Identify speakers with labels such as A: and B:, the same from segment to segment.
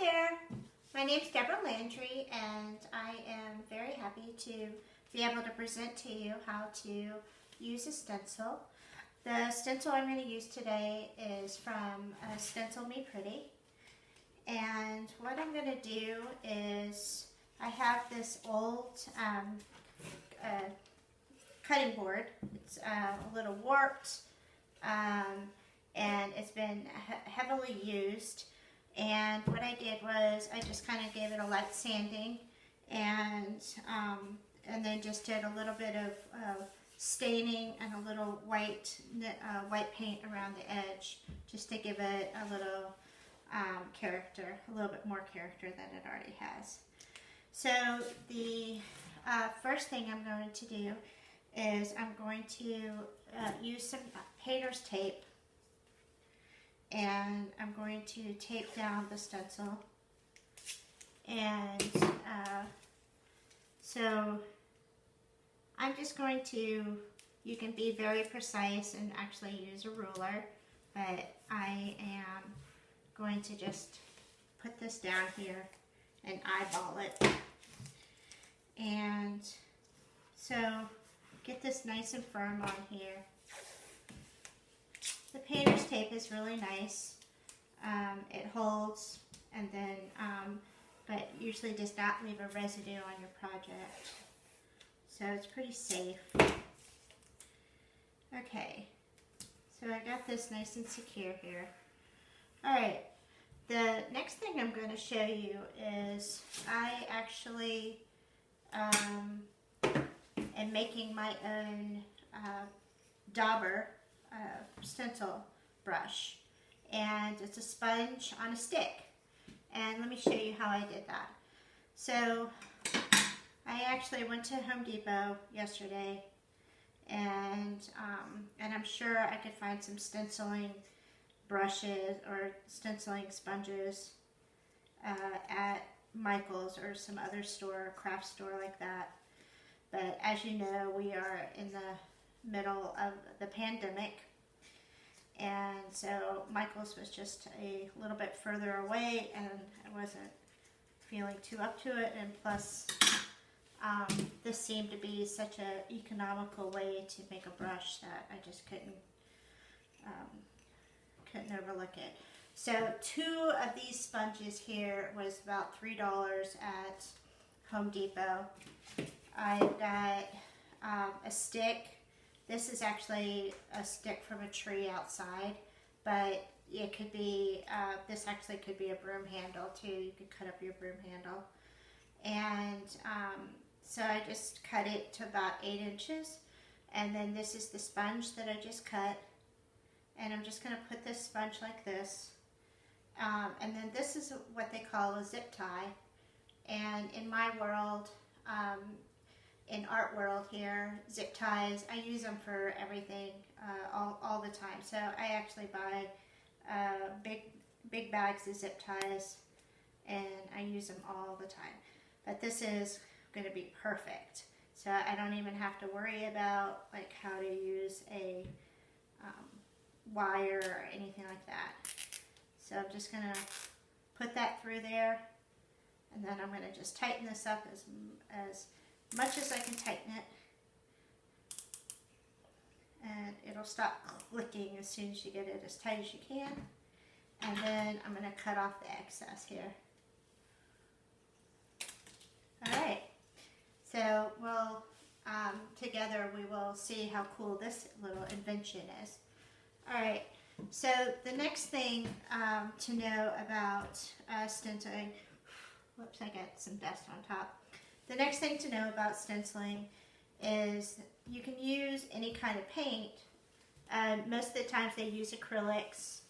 A: there, my name is Deborah Landry and I am very happy to be able to present to you how to use a stencil. The stencil I'm going to use today is from Stencil Me Pretty, and what I'm going to do is I have this old cutting board. It's a little warped and it's been heavily used. And what I did was I just kind of gave it a light sanding and then just did a little bit of staining and a little white paint around the edge just to give it a little character, a little bit more character than it already has. So the first thing I'm going to do is I'm going to use some painter's tape, and I'm going to tape down the stencil. And so I'm just going to, you can be very precise and actually use a ruler, but I am going to just put this down here and eyeball it. And so get this nice and firm on here. The painter's tape is really nice. It holds, and then, but usually does not leave a residue on your project. So it's pretty safe. Okay, so I got this nice and secure here. Alright, the next thing I'm going to show you is I actually am making my own dauber stencil brush, and it's a sponge on a stick, and let me show you how I did that. So I actually went to Home Depot yesterday, and I'm sure I could find some stenciling brushes or stenciling sponges at Michael's or some other store, craft store like that. But as you know, we are in the middle of the pandemic, and so Michael's was just a little bit further away, and I wasn't feeling too up to it, and plus this seemed to be such an economical way to make a brush that I just couldn't overlook it. So 2 of these sponges here was about $3 at Home Depot. I've got a stick. This is actually a stick from a tree outside, but it could be, this actually could be a broom handle too. You could cut up your broom handle. And so I just cut it to about 8 inches. And then this is the sponge that I just cut. And I'm just going to put this sponge like this. And then this is what they call a zip tie. And in my world, in art world here, zip ties, I use them for everything all the time. So I actually buy big bags of zip ties, and I use them all the time. But this is going to be perfect. So I don't even have to worry about like how to use a wire or anything like that. So I'm just going to put that through there, and then I'm going to just tighten this up as much as I can tighten it, and it'll stop clicking as soon as you get it as tight as you can. And then I'm going to cut off the excess here. Alright, so we'll together we will see how cool this little invention is. Alright, so the next thing to know about stenciling, whoops, I got some dust on top. The next thing to know about stenciling is you can use any kind of paint. Most of the times they use acrylics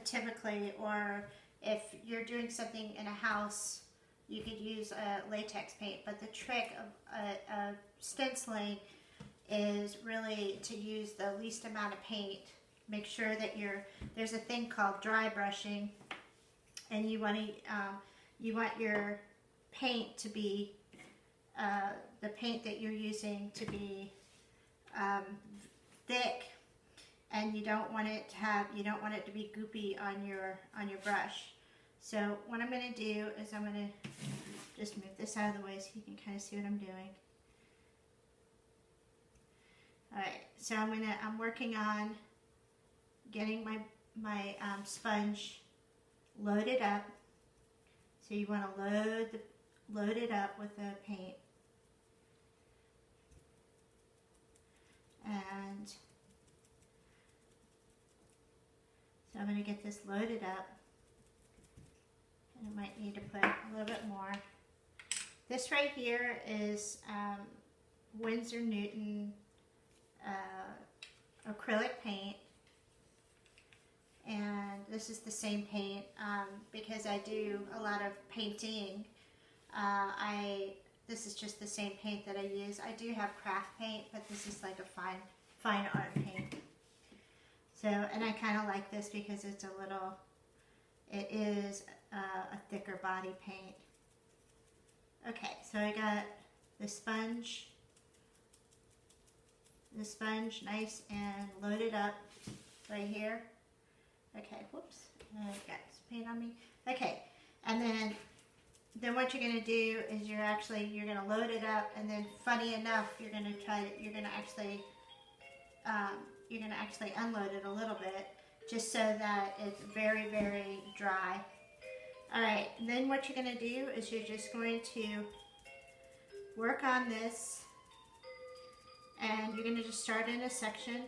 A: typically, or if you're doing something in a house, you could use latex paint. But the trick of stenciling is really to use the least amount of paint. Make sure that there's a thing called dry brushing, and you want your paint to be the paint that you're using to be thick, and you don't want it to be goopy on your brush. So what I'm going to do is I'm going to just move this out of the way so you can kind of see what I'm doing. Alright, so I'm working on getting my sponge loaded up. So you want to load it up with the paint. And so I'm going to get this loaded up. And I might need to put a little bit more. This right here is Winsor Newton acrylic paint. And this is the same paint because I do a lot of painting. This is just the same paint that I use. I do have craft paint, but this is like a fine art paint. So, and I kind of like this because it is a thicker body paint. Okay, so I got the sponge nice and loaded up right here. Okay, whoops, I got some paint on me. Okay, and then what you're going to do is you're going to load it up, and then funny enough, you're going to actually unload it a little bit, just so that it's very, very dry. All right, and then what you're going to do is you're just going to work on this, and you're going to just start in a section.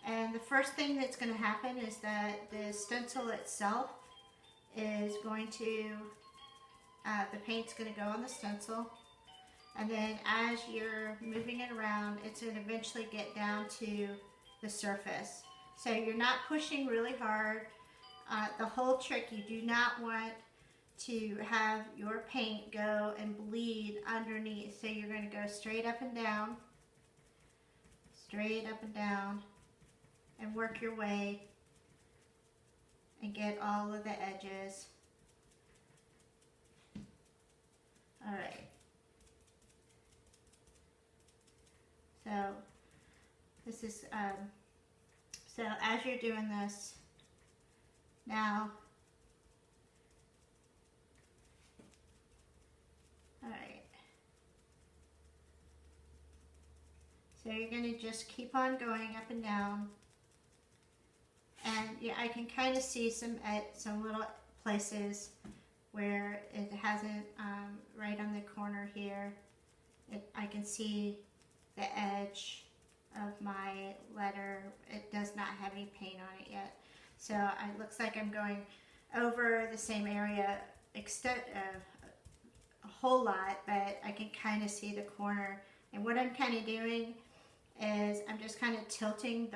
A: And the first thing that's going to happen is that the stencil itself is going to, the paint's going to go on the stencil. And then as you're moving it around, it's going to eventually get down to the surface. So you're not pushing really hard. The whole trick, you do not want to have your paint go and bleed underneath. So you're going to go straight up and down, and work your way and get all of the edges. All right. So this is, so as you're doing this now, all right. So you're going to just keep on going up and down. And yeah, I can kind of see some little places where it hasn't, right on the corner here, I can see the edge of my letter. It does not have any paint on it yet. So it looks like I'm going over the same area a whole lot, but I can kind of see the corner. And what I'm kind of doing is I'm just kind of tilting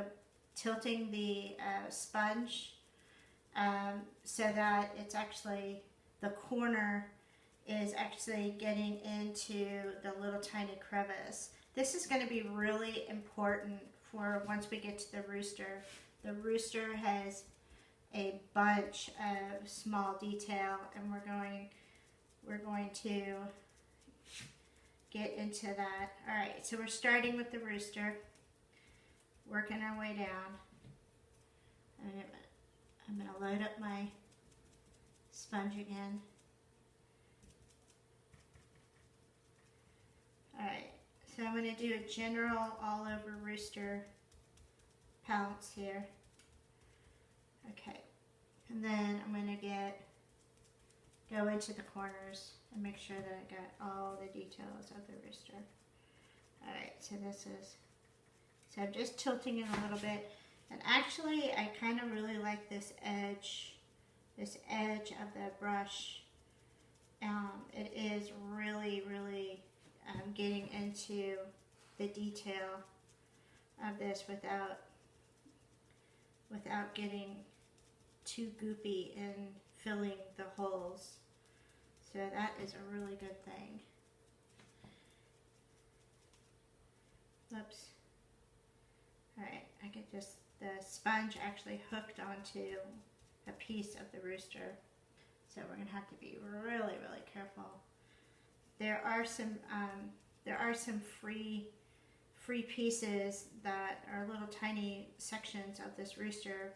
A: the sponge so that it's actually, the corner is actually getting into the little tiny crevice. This is going to be really important for once we get to the rooster. The rooster has a bunch of small detail, and we're going to get into that. All right, so we're starting with the rooster, working our way down. I'm going to load up my sponge again. Alright, so I'm going to do a general all over rooster pounce here. Okay, and then I'm going to go into the corners and make sure that I got all the details of the rooster. Alright, so so I'm just tilting it a little bit. And actually, I kind of really like this edge of the brush. It is really, really getting into the detail of this without getting too goopy in filling the holes. So that is a really good thing. Oops. Alright, I get the sponge actually hooked onto a piece of the rooster. So we're going to have to be really, really careful. There are some free pieces that are little tiny sections of this rooster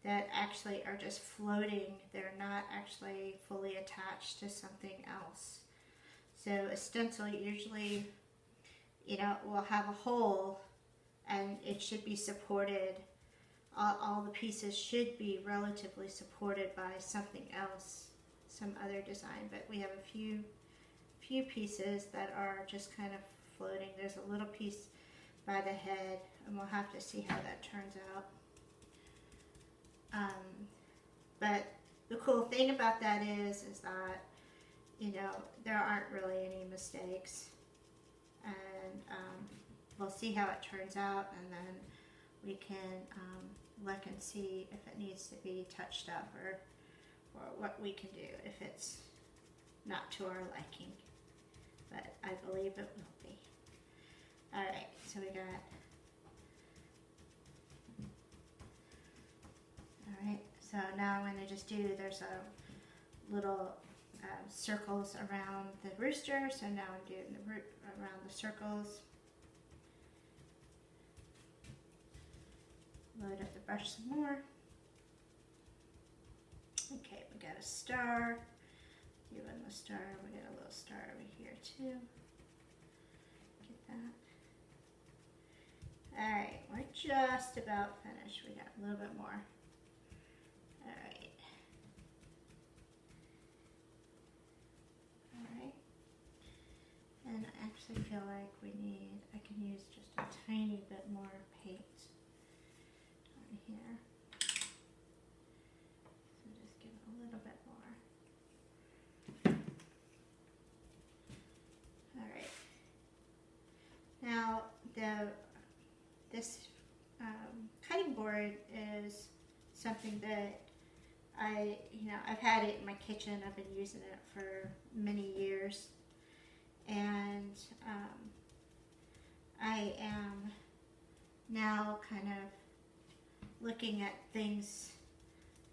A: that actually are just floating. They're not actually fully attached to something else. So a stencil usually, you know, will have a hole and it should be supported. All the pieces should be relatively supported by something else, some other design, but we have a few pieces that are just kind of floating. There's a little piece by the head, and we'll have to see how that turns out. But the cool thing about that is that, you know, there aren't really any mistakes, and we'll see how it turns out, and then we can look and see if it needs to be touched up, or what we can do if it's not to our liking. But I believe it will be. Alright, so we got, alright, so now I'm going to just do, there's a little circles around the rooster, so now I'm doing the around the circles. Load up the brush some more. Okay, we got a star. Doing the star, we got a little star over here too. Get that. Alright, we're just about finished. We got a little bit more. Alright. Alright. And I actually feel like I can use just a tiny bit more paint on here. So just give it a little bit more. Alright. Now this cutting board is something that I've had it in my kitchen. I've been using it for many years, and I am now kind of looking at things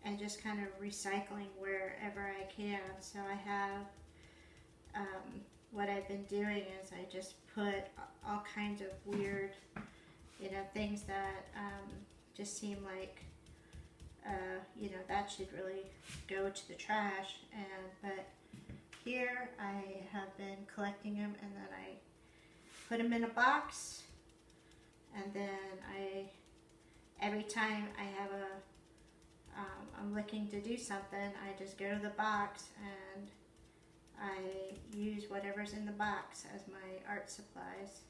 A: and just kind of recycling wherever I can. So I have what I've been doing is I just put all kinds of weird, you know, things that just seem like you know, that should really go to the trash. But here I have been collecting them, and then I put them in a box, and then every time I have I'm looking to do something, I just go to the box and I use whatever's in the box as my art supplies.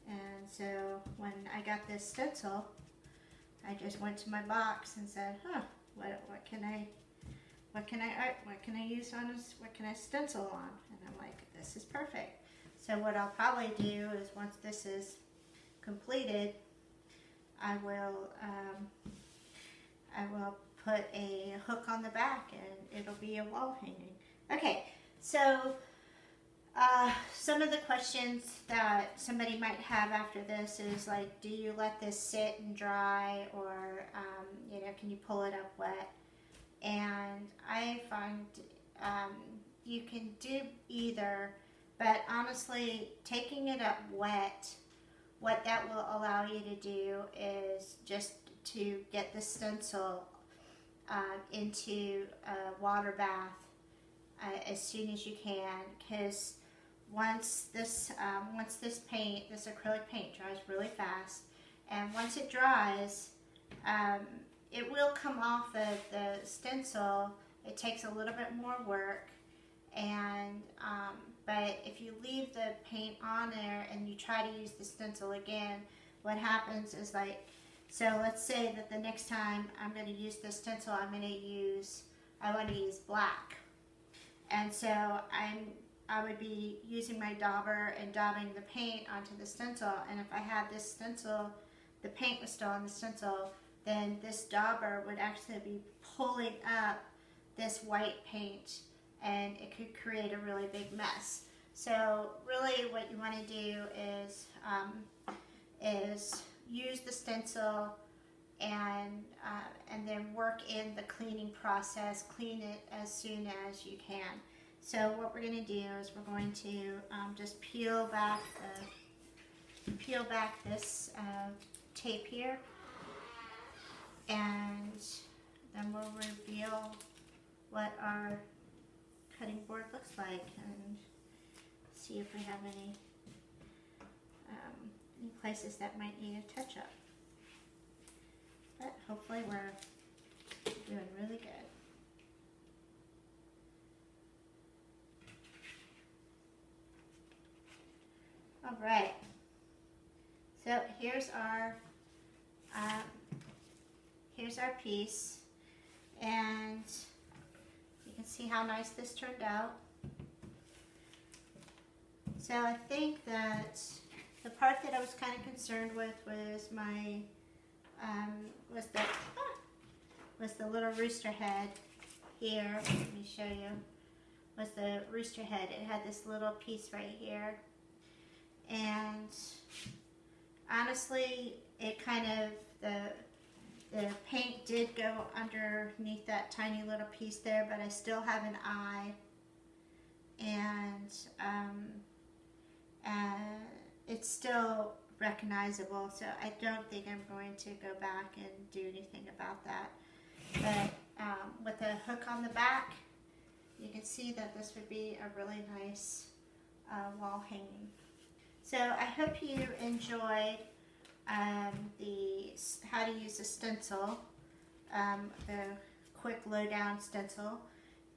A: And so when I got this stencil, I just went to my box and said, what can I use on this? What can I stencil on? And I'm like, this is perfect. So what I'll probably do is, once this is completed, I will put a hook on the back, and it'll be a wall hanging. Okay, so some of the questions that somebody might have after this is like, do you let this sit and dry, or you know, can you pull it up wet? And I find you can do either, but honestly, taking it up wet, what that will allow you to do is just to get the stencil into a water bath as soon as you can, because once this paint, this acrylic paint, dries really fast, and once it dries, it will come off of the stencil. It takes a little bit more work, and but if you leave the paint on there and you try to use the stencil again, what happens is, like, so let's say that the next time I'm going to use this stencil, I want to use black, and so I would be using my dauber and daubing the paint onto the stencil, and if I had this stencil, the paint was still on the stencil, then this dauber would actually be pulling up this white paint, and it could create a really big mess. So really what you want to do is use the stencil and then work in the cleaning process. Clean it as soon as you can. So what we're going to do is we're going to just peel back this tape here, and what our cutting board looks like and see if we have any places that might need a touch up. But hopefully we're doing really good. All right, so here's our piece, and you can see how nice this turned out. So I think that the part that I was kind of concerned with was my was the little rooster head here. Let me show you. Was the rooster head? It had this little piece right here. And honestly, it kind of, the paint did go underneath that tiny little piece there, but I still have an eye, and it's still recognizable, so I don't think I'm going to go back and do anything about that. But with a hook on the back, you can see that this would be a really nice wall hanging. So I hope you enjoyed the how to use a stencil, the quick lowdown stencil.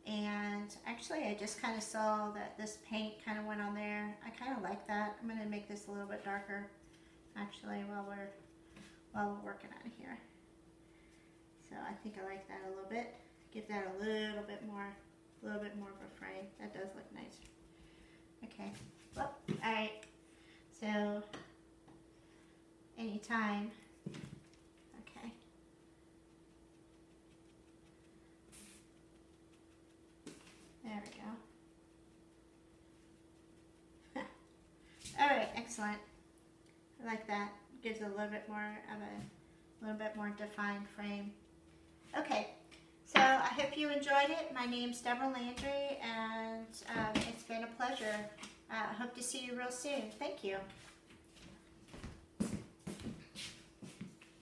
A: And actually I just kind of saw that this paint kind of went on there. I kind of like that. I'm going to make this a little bit darker actually while we're working on here. So I think I like that a little bit. Give that a little bit more of a frame. That does look nice. Okay. Well, all right. So, anytime. Okay. There we go. All right, excellent. I like that. Gives a little bit more defined frame. Okay. So I hope you enjoyed it. My name's Deborah Landry, and it's been a pleasure. I hope to see you real soon. Thank you.